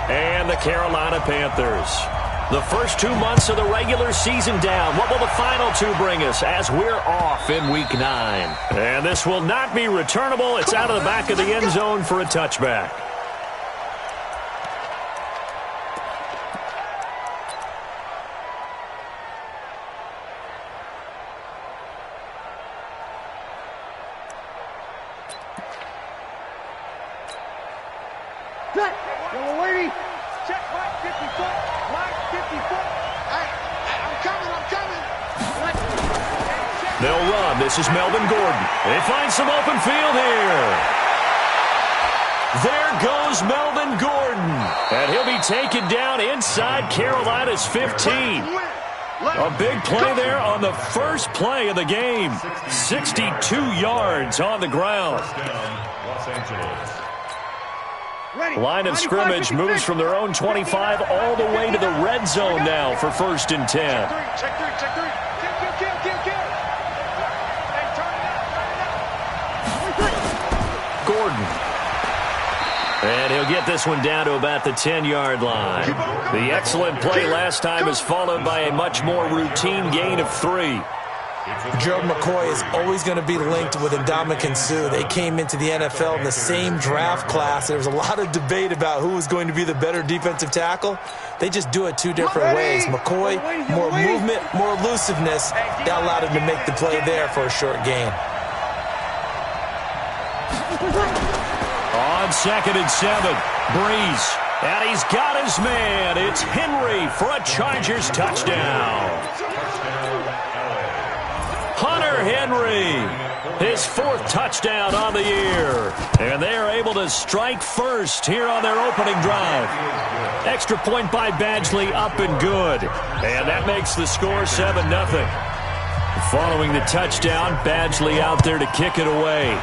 and the Carolina Panthers. The first 2 months of the regular season down. What will the final two bring us as we're off in Week 9? And this will not be returnable. It's out of the back of the end zone for a touchback. They'll run. This is Melvin Gordon. They find some open field here. There goes Melvin Gordon. And he'll be taken down inside Carolina's 15. A big play there on the first play of the game. 62 yards on the ground. Line of scrimmage moves from their own 25 all the way to the red zone now for 1st and 10. Gordon. And he'll get this one down to about the 10-yard line. The excellent play last time is followed by a much more routine gain of 3. Gerald McCoy is always going to be linked with Ndamukong Suh. They came into the NFL in the same draft class. There was a lot of debate about who was going to be the better defensive tackle. They just do it 2 different ways. McCoy, more movement, more elusiveness. That allowed him to make the play there for a short gain. On 2nd and 7, Breeze. And he's got his man. It's Henry for a Chargers touchdown. Hunter Henry, his 4th touchdown on the year. And they are able to strike first here on their opening drive. Extra point by Badgley, up and good. And that makes the score 7-0. Following the touchdown, Badgley out there to kick it away.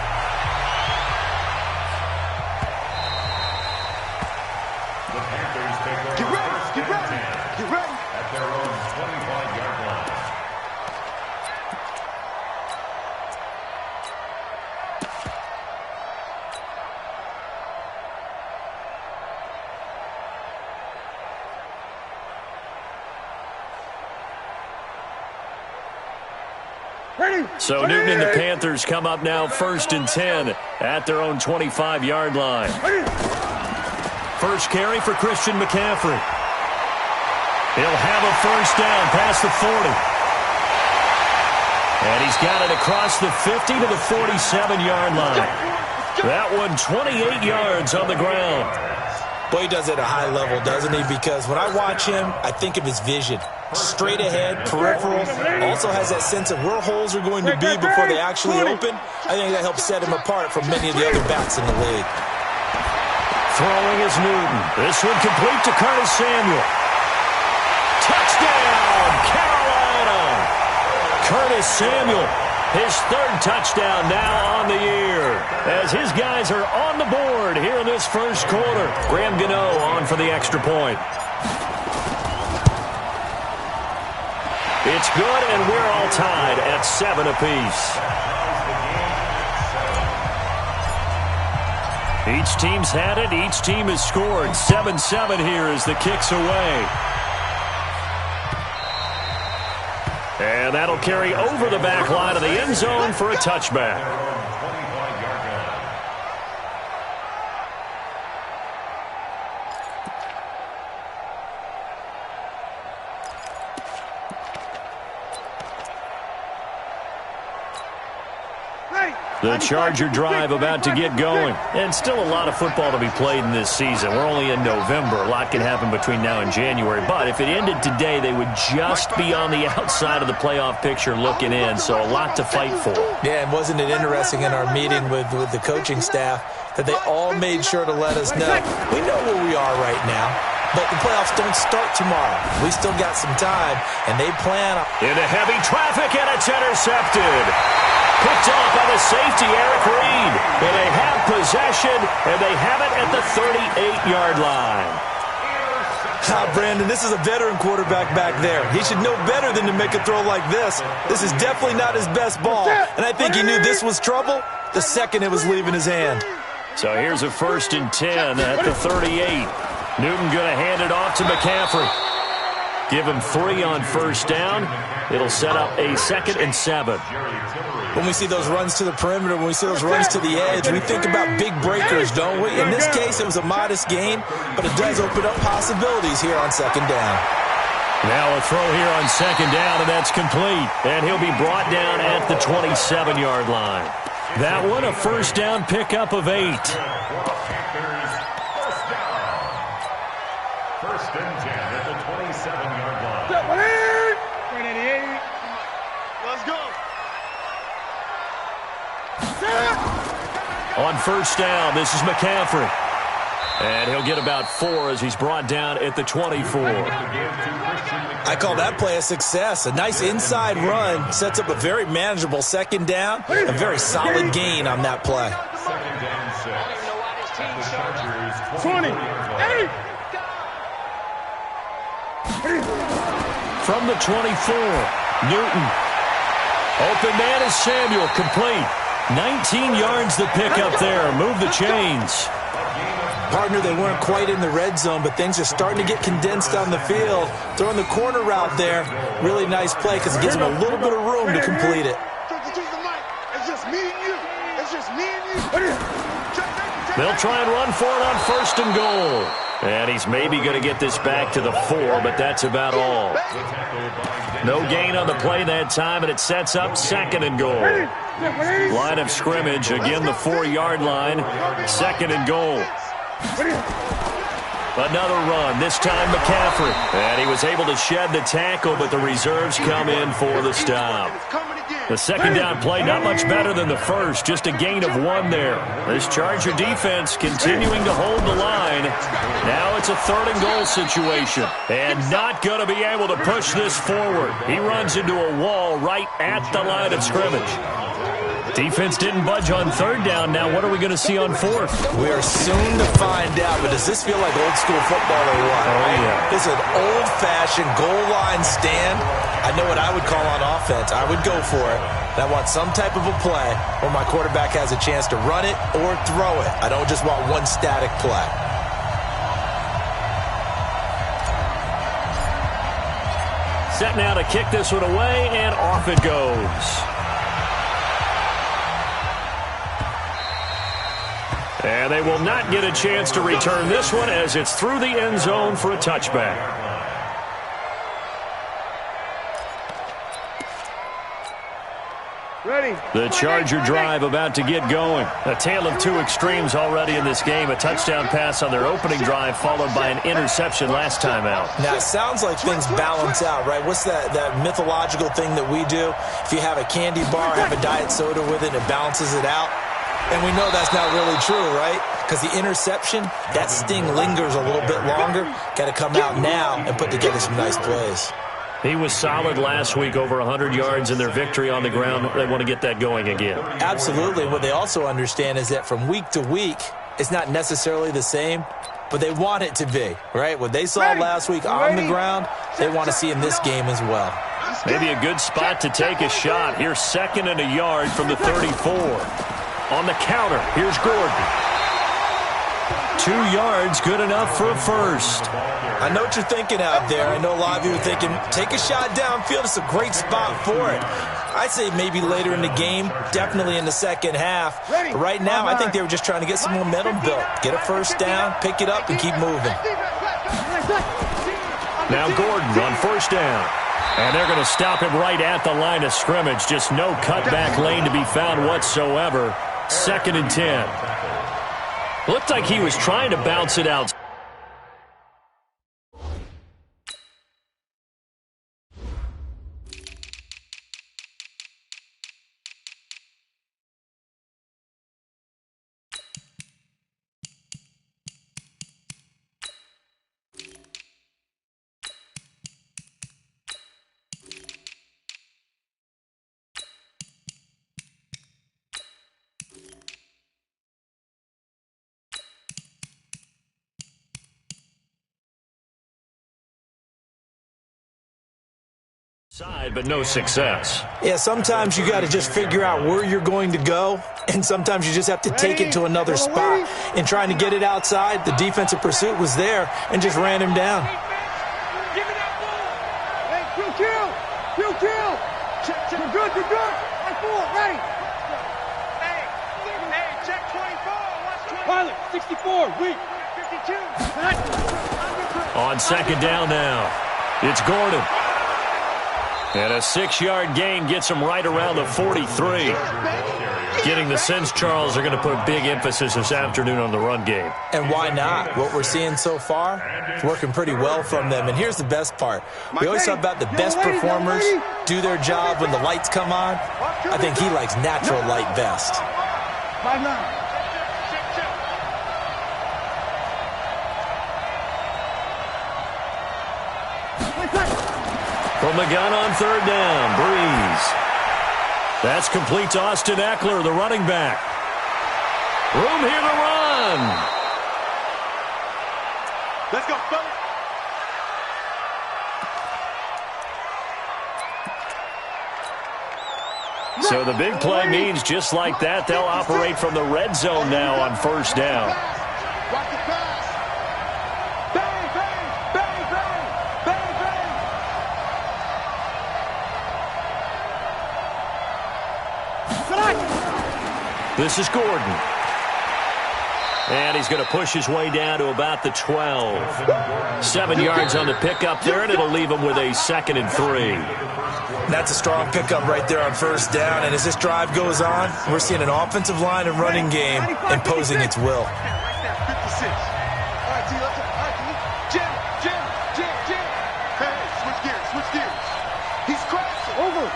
So Newton and the Panthers come up now 1st and 10 at their own 25-yard line. First carry for Christian McCaffrey. He'll have a first down past the 40. And he's got it across the 50 to the 47-yard line. That one 28 yards on the ground. Boy, he does it at a high level, doesn't he? Because when I watch him, I think of his vision. Straight ahead, peripheral, also has that sense of where holes are going to be before they actually open. I think that helps set him apart from many of the other backs in the league. Throwing is Newton. This one complete to Curtis Samuel. Touchdown, Carolina! Curtis Samuel, his 3rd touchdown now on the year. As his guys are on the board here in this first quarter. Graham Gano on for the extra point. It's good, and we're all tied at 7 apiece. Each team's had it. Each team has scored. 7-7 here as the kick's away. And that'll carry over the back line of the end zone for a touchback. The Charger drive about to get going. And still a lot of football to be played in this season. We're only in November. A lot can happen between now and January. But if it ended today, they would just be on the outside of the playoff picture looking in. So a lot to fight for. Yeah, and wasn't it interesting in our meeting with the coaching staff that they all made sure to let us know, we know where we are right now, but the playoffs don't start tomorrow. We still got some time, and they plan on... Into heavy traffic, and it's intercepted. Picked off by the safety, Eric Reed. And they have possession, and they have it at the 38-yard line. Brandon, this is a veteran quarterback back there. He should know better than to make a throw like this. This is definitely not his best ball. And I think he knew this was trouble the second it was leaving his hand. So here's a 1st and 10 at the 38. Newton going to hand it off to McCaffrey. Give him 3 on first down. It'll set up a 2nd and 7. When we see those runs to the perimeter, when we see those runs to the edge, we think about big breakers, don't we? In this case, it was a modest gain, but it does open up possibilities here on 2nd down. Now a throw here on 2nd down, and that's complete. And he'll be brought down at the 27-yard line. That one, a first down pickup of 8. First and 10 at the 27-yard line. Let's go. On first down, this is McCaffrey. And he'll get about 4 as he's brought down at the 24. I call that play a success. A nice inside run sets up a very manageable 2nd down. A very solid gain on that play. 20. From the 24, Newton. Open man is Samuel, complete. 19 yards the pick up there. Move the chains. Partner, they weren't quite in the red zone, but things are starting to get condensed on the field. Throwing the corner route there, really nice play because it gives them a little bit of room to complete it. It's just me and you. It's just me and you. They'll try and run for it on 1st and goal. And he's maybe going to get this back to the 4, but that's about all. No gain on the play that time, and it sets up 2nd and goal. Line of scrimmage, again the 4-yard line, 2nd and goal. Another run, this time McCaffrey. And he was able to shed the tackle, but the reserves come in for the stop. The 2nd down play, not much better than the first, just a gain of 1 there. This Charger defense continuing to hold the line. Now it's a 3rd and goal situation, and not going to be able to push this forward. He runs into a wall right at the line of scrimmage. Defense didn't budge on 3rd down. Now what are we going to see on 4th? We are soon to find out, but does this feel like old school football or what? Oh, yeah. This is an old-fashioned goal line stand. I know what I would call on offense. I would go for it. And I want some type of a play where my quarterback has a chance to run it or throw it. I don't just want one static play. Set now to kick this one away, and off it goes. And they will not get a chance to return this one as it's through the end zone for a touchback. Ready. The Charger drive about to get going. A tale of 2 extremes already in this game. A touchdown pass on their opening drive followed by an interception last time out. Now, it sounds like things balance out, right? What's that mythological thing that we do? If you have a candy bar, have a diet soda with it, it balances it out. And we know that's not really true, right? Because the interception, that sting lingers a little bit longer. Got to come out now and put together some nice plays. He was solid last week, over 100 yards in their victory on the ground. They want to get that going again. Absolutely. What they also understand is that from week to week, it's not necessarily the same, but they want it to be, right? What they saw last week on the ground, they want to see in this game as well. Maybe a good spot to take a shot. Here's 2nd and a yard from the 34. On the counter, here's Gordon. 2 yards, good enough for a first. I know what you're thinking out there. I know a lot of you are thinking, take a shot downfield. It's a great spot for it. I'd say maybe later in the game, definitely in the second half. But right now, I think they were just trying to get some momentum built. Get a first down, pick it up, and keep moving. Now Gordon on first down. And they're going to stop him right at the line of scrimmage. Just no cutback lane to be found whatsoever. 2nd and 10. Looked like he was trying to bounce it out. Side, but no success. Yeah, sometimes you got to just figure out where you're going to go, and sometimes you just have to take it to another spot. In trying to get it outside, the defensive pursuit was there and just ran him down. Give me that ball. Hey, kill. Check. You're good. Right forward, ready. Hey, check 24. Watch 20. Pilot, 64, weak. 52. On second down now, it's Gordon. And a 6-yard gain gets him right around the 43. Getting the sense, Charles, are going to put a big emphasis this afternoon on the run game. And why not? What we're seeing so far, it's working pretty well from them. And here's the best part. We always talk about the best performers do their job when the lights come on. I think he likes natural light best. 5-9. From the gun on third down, Breeze. That's complete to Austin Eckler, the running back. Room here to run. Let's go, fellas. So the big play means just like that, they'll operate from the red zone now on first down. Watch the pass. Bang, bang, bang, bang, bang, bang. This is Gordon. And he's going to push his way down to about the 12. 7 yards on the pickup there, and it'll leave him with a 2nd and 3. That's a strong pickup right there on first down. And as this drive goes on, we're seeing an offensive line and running game imposing its will. 56. All right, T, let's go. All right, T. Jim. Hey, switch gears. He's crashing. Over.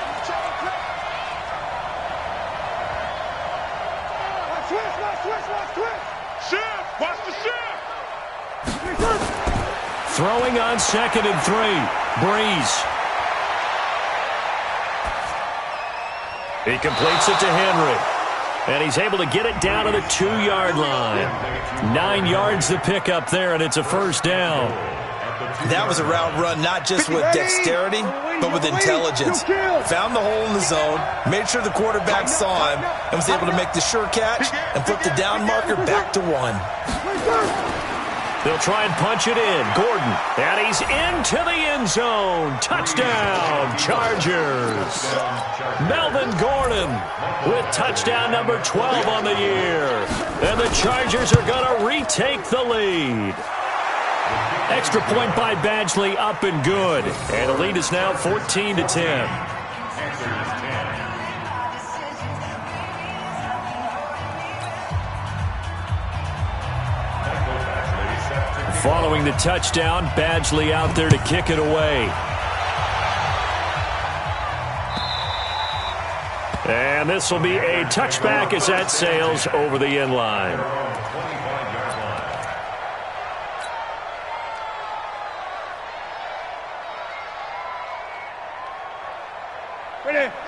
Switch. Shift. Watch the shift. Throwing on 2nd and 3. Breeze. He completes it to Henry. And he's able to get it down to the 2-yard line. 9 yards to pick up there, and it's a first down. That was a route run not just with dexterity, but with intelligence. Found the hole in the zone, made sure the quarterback saw him, and was able to make the sure catch and flip the down marker back to 1. They'll try and punch it in. Gordon, and he's into the end zone. Touchdown, Chargers. Melvin Gordon with touchdown number 12 on the year. And the Chargers are going to retake the lead. Extra point by Badgley, up and good. And the lead is now 14-10. Following the touchdown, Badgley out there to kick it away. And this will be a touchback as that sails over the end line.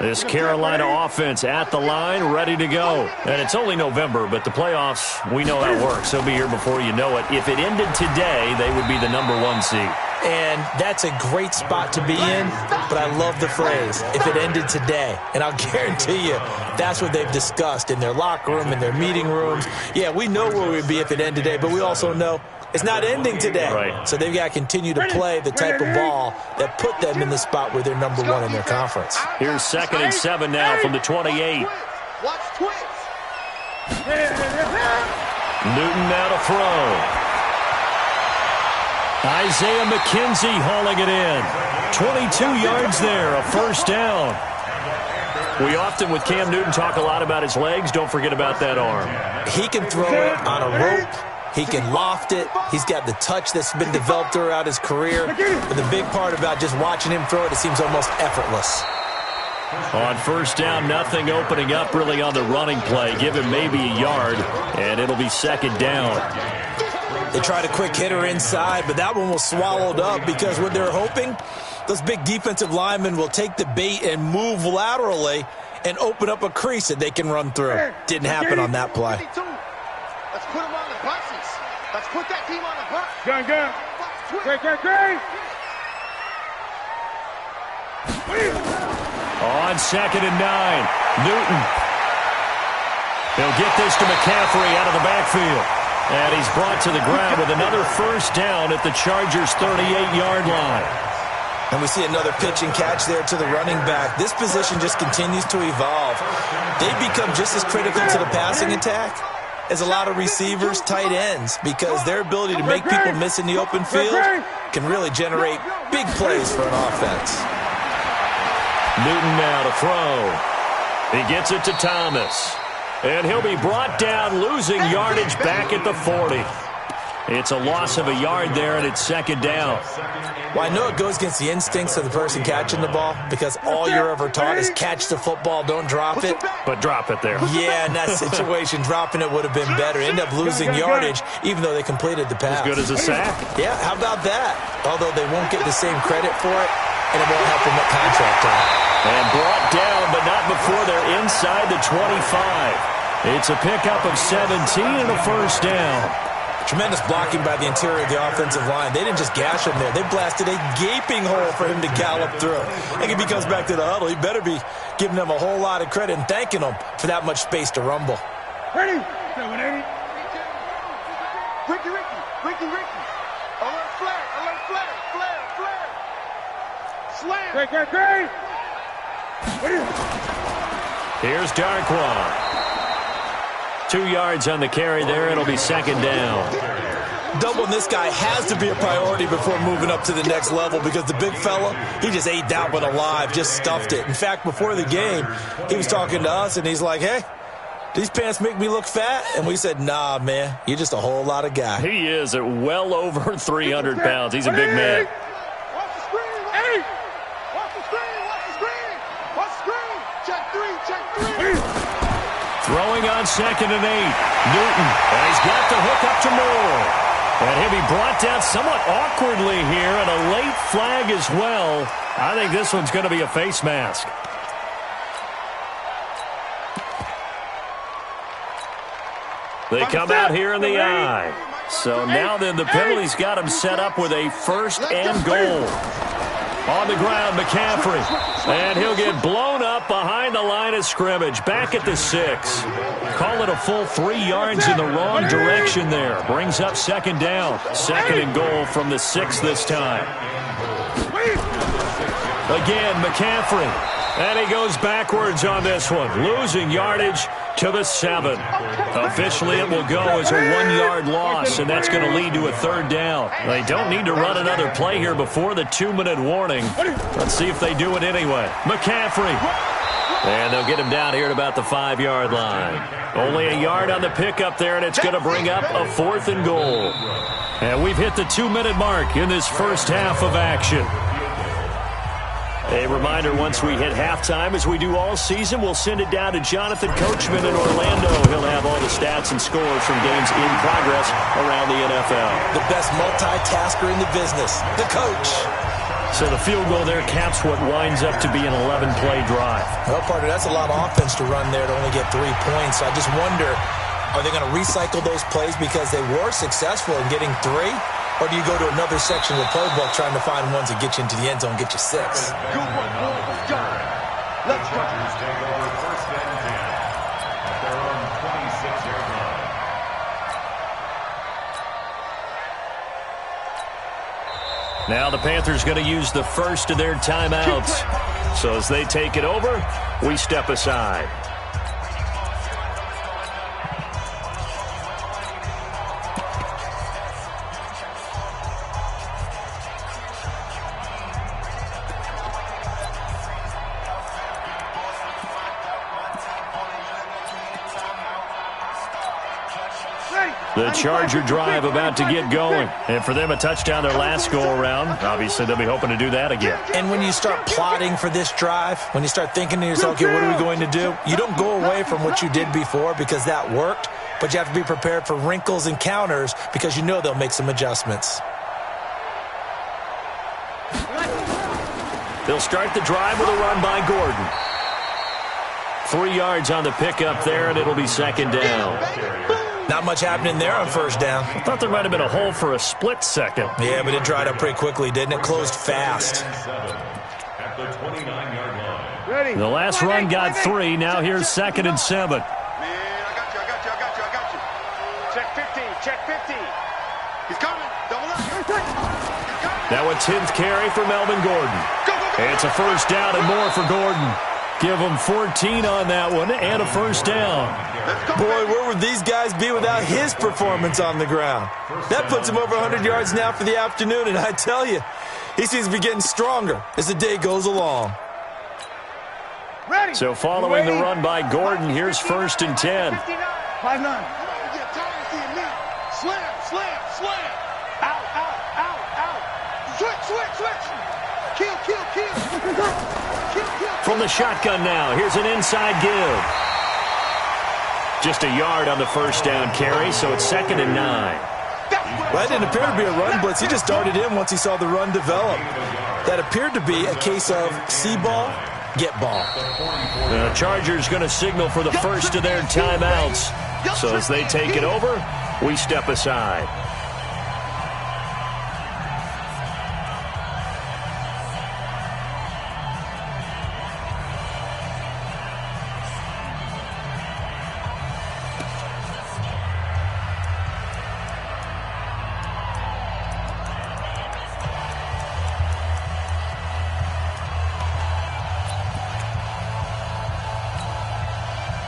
This Carolina offense at the line, ready to go. And it's only November, but the playoffs, we know how it works. They'll be here before you know it. If it ended today, they would be the number 1 seed. And that's a great spot to be in, but I love the phrase, if it ended today. And I'll guarantee you, that's what they've discussed in their locker room, in their meeting rooms. Yeah, we know where we'd be if it ended today, but we also know it's not ending today. Right. So they've got to continue to play the type of ball that put them in the spot where they're number 1 in their conference. Here's 2nd and 7 now from the 28. Watch twitch. Newton now to throw. Isaiah McKenzie hauling it in. 22 yards there, a first down. We often, with Cam Newton, talk a lot about his legs. Don't forget about that arm. He can throw it on a rope. He can loft it. He's got the touch that's been developed throughout his career. But the big part about just watching him throw it seems almost effortless. On first down, nothing opening up really on the running play. Give him maybe a yard, and it'll be 2nd down. They tried a quick hitter inside, but that one was swallowed up because what they're hoping, those big defensive linemen will take the bait and move laterally and open up a crease that they can run through. Didn't happen on that play. Let's put them on the buses. Let's put that team on the bus. Gun. Great. On 2nd and 9, Newton. He'll get this to McCaffrey out of the backfield. And he's brought to the ground with another first down at the Chargers' 38-yard line. And we see another pitch and catch there to the running back. This position just continues to evolve. They become just as critical to the passing attack as a lot of receivers, tight ends, because their ability to make people miss in the open field can really generate big plays for an offense. Newton now to throw. He gets it to Thomas. And he'll be brought down, losing yardage back at the 40. It's a loss of a yard there, and it's 2nd down. Well, I know it goes against the instincts of the person catching the ball because all you're ever taught is catch the football, don't drop it. But drop it there. Yeah, in that situation, dropping it would have been better. End up losing yardage, even though they completed the pass. As good as a sack. Yeah, how about that? Although they won't get the same credit for it, and it won't help them at contract time. And brought down, but not before they're inside the 25. It's a pickup of 17 and a first down. Tremendous blocking by the interior of the offensive line. They didn't just gash him there. They blasted a gaping hole for him to gallop through. And if he comes back to the huddle, he better be giving them a whole lot of credit and thanking them for that much space to rumble. Ready? 780. Ricky. Alert flare. Slam. Great. Here's Darkwa. 2 yards on the carry there. It'll be 2nd down. Doubling this guy has to be a priority before moving up to the next level because the big fella, he just ate that one alive, just stuffed it. In fact, before the game, he was talking to us, and he's like, hey, these pants make me look fat? And we said, nah, man, you're just a whole lot of guy. He is at well over 300 pounds. He's a big man. Watch the screen. Hey! Watch the screen. Check 3. Throwing on 2nd and 8. Newton. And he's got the hook up to Moore. And he'll be brought down somewhat awkwardly here, and a late flag as well. I think this one's going to be a face mask. They come out here in the eye. So now then the penalty's got him set up with a 1st and goal. On the ground, McCaffrey. And he'll get blown up behind the line of scrimmage. Back at the 6. Call it a full 3 yards in the wrong direction there. Brings up 2nd down. 2nd and goal from the 6 this time. Again, McCaffrey. And he goes backwards on this one. Losing yardage to the 7. Officially, it will go as a 1-yard loss, and that's going to lead to a 3rd down. They don't need to run another play here before the 2-minute warning. Let's see if they do it anyway. McCaffrey. And they'll get him down here at about the 5-yard line. Only a yard on the pickup there, and it's going to bring up a 4th and goal. And we've hit the 2-minute mark in this first half of action. A reminder, once we hit halftime, as we do all season, we'll send it down to Jonathan Coachman in Orlando. He'll have all the stats and scores from games in progress around the NFL. The best multitasker in the business, the coach. So the field goal there caps what winds up to be an 11-play drive. Well, partner, that's a lot of offense to run there to only get 3 points. So I just wonder, are they going to recycle those plays because they were successful in getting 3? Or do you go to another section of the playbook trying to find ones that get you into the end zone and get you 6? Good one, boys. Let's go. Chargers take over 1st and 10 at their own 26-yard line. Now the Panthers going to use the first of their timeouts. So as they take it over, we step aside. The Charger drive about to get going. And for them, a touchdown their last go-around. Obviously, they'll be hoping to do that again. And when you start plotting for this drive, when you start thinking to yourself, okay, what are we going to do? You don't go away from what you did before because that worked, but you have to be prepared for wrinkles and counters because you know they'll make some adjustments. They'll start the drive with a run by Gordon. 3 yards on the pickup there, and it'll be 2nd down. Not much happening there on 1st down. I thought there might have been a hole for a split second. Yeah, but it dried up pretty quickly, didn't it? Closed fast. the 29-yard line. Ready. The last run got 3. Now here's 2nd and 7. Man, I got you. Check 15, check 15. He's coming. Double up. He's coming. That was 10th carry for Melvin Gordon. It's a first down and more for Gordon. Give him 14 on that one and a first down. Boy, where would these guys be without his performance on the ground? That puts him over 100 yards now for the afternoon, and I tell you, he seems to be getting stronger as the day goes along. Ready. So following the run by Gordon, here's 1st and 10. 5-9. Slam. Out. Switch. Kill. From the shotgun now, here's an inside give. Just a yard on the first down carry, so it's 2nd and 9. Well, that didn't appear to be a run blitz. He just darted in once he saw the run develop. That appeared to be a case of see ball, get ball. The Chargers going to signal for the first of their timeouts. So as they take it over, we step aside.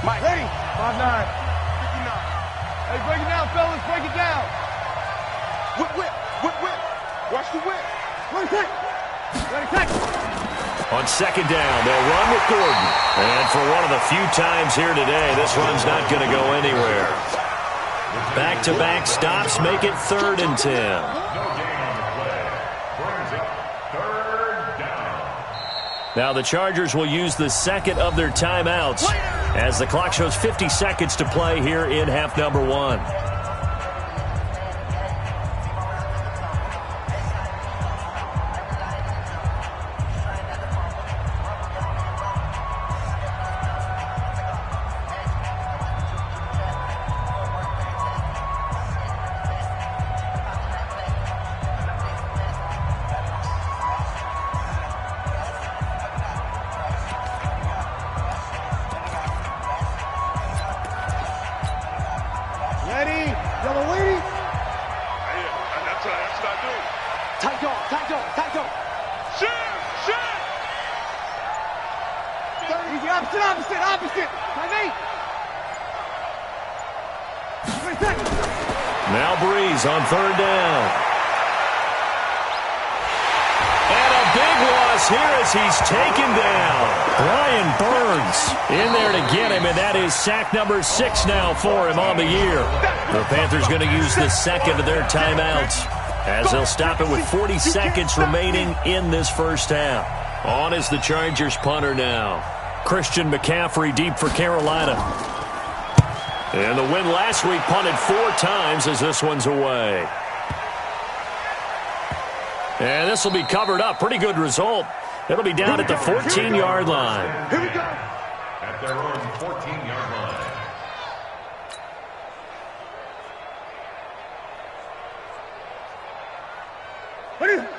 Mike. Ready. 5-9. 59. Hey, break it down, fellas. Break it down. Whip. Watch the whip. Ready, take. On 2nd down, they'll run with Gordon. And for one of the few times here today, this run's not going to go anywhere. Back-to-back stops make it 3rd and 10. No gain on the play. Brings up 3rd down. Now the Chargers will use the second of their timeouts as the clock shows 50 seconds to play here in half number 1. Ready. Yellow lady. That's what I do. Tight dog. Shit. Easy. Opposite. 5-8. Now Breeze on 3rd down. And a big loss here as he's taken down. Brian Burns in there to get him, and that is sack number 6 now for him on the year. The Panthers going to use the second of their timeouts as they'll stop it with 40 seconds remaining in this first half. On is the Chargers punter now. Christian McCaffrey deep for Carolina. And the win last week punted 4 times as this one's away. And this will be covered up. Pretty good result. It'll be down at the 14-yard line. Here we go. At their own 14-yard line.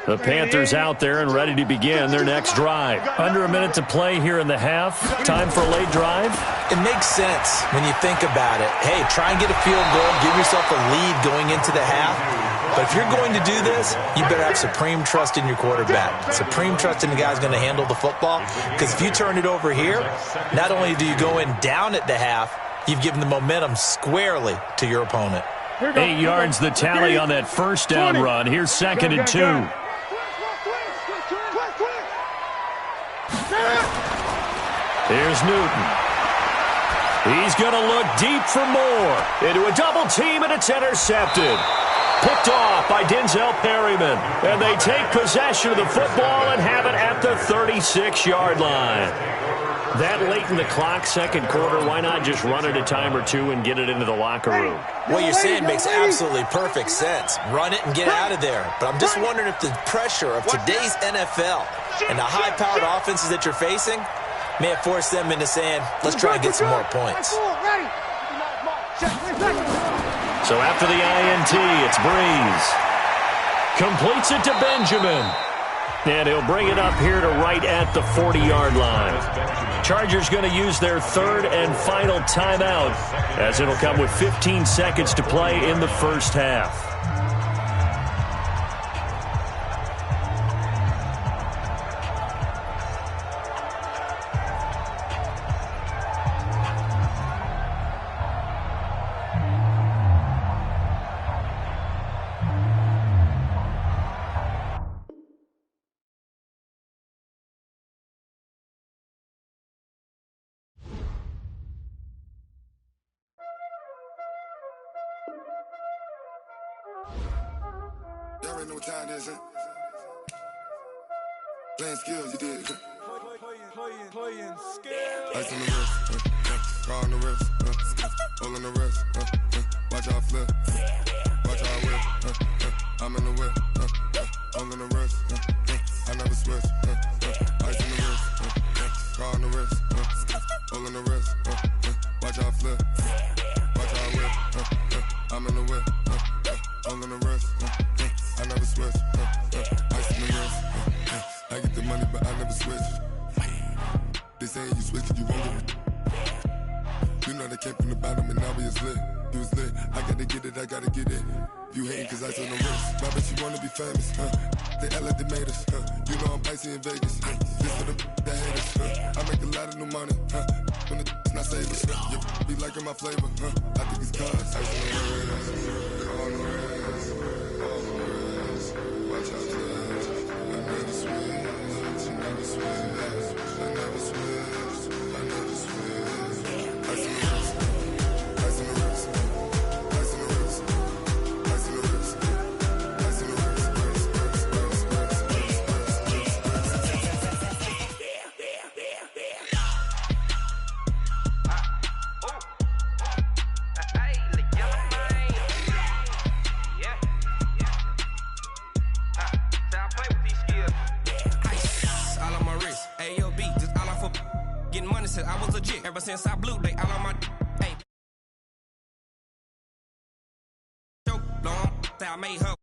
The Panthers out there and ready to begin their next drive. Under a minute to play here in the half. Time for a late drive. It makes sense when you think about it. Hey, try and get a field goal, give yourself a lead going into the half. But if you're going to do this, you better have supreme trust in your quarterback. Supreme trust in the guy's going to handle the football. Because if you turn it over here, not only do you go in down at the half, you've given the momentum squarely to your opponent. 8 yards the tally on that first down run. Here's 2nd and 2. Here's Newton. He's going to look deep for more. Into a double team, and it's intercepted. Picked off by Denzel Perryman. And they take possession of the football and have it at the 36-yard line. That late in the clock, second quarter, why not just run it a time or two and get it into the locker room? What you're saying makes absolutely perfect sense. Run it and get out of there. But I'm just wondering if the pressure of today's NFL and the high-powered offenses that you're facing may have forced them into saying, let's try and get some more points. So after the INT, it's Breeze. Completes it to Benjamin. And he'll bring it up here to right at the 40-yard line. Chargers going to use their third and final timeout, as it'll come with 15 seconds to play in the first half. Y'all already know what time it is, huh? Playing skills, you did. Playing skills. Ice on the wrist, car on the wrist, hole in the wrist, watch how I flip, watch how I whip, I'm in the whip, hole in the wrist, I never switch, ice on the wrist, car on the wrist, hole in the wrist, watch how I flip, watch how I whip, I'm in the whip, hole in the wrist, I never switch, ice on the wrist, I get the money but I never switch. They saying you switch it, you won't get it. You know they came from the bottom and now we is lit. You was lit, I gotta get it, I gotta get it. You hating cause ice on the wrist. Why bet you wanna be famous, They act like they made us, You know I'm icy in Vegas, This for the that hate us, I make a lot of new money, When the not save us, You be liking my flavor, I think it's cause ice on the wrist, on the wrist, on the wrist. Watch out, I never switch, I never switch, I never switch, I never switch. Ice on the wrist, ice on the wrist, ice on the wrist, ice on the wrist, ice on the getting money since I was legit. Ever since I blew, they all on my hey. I made her.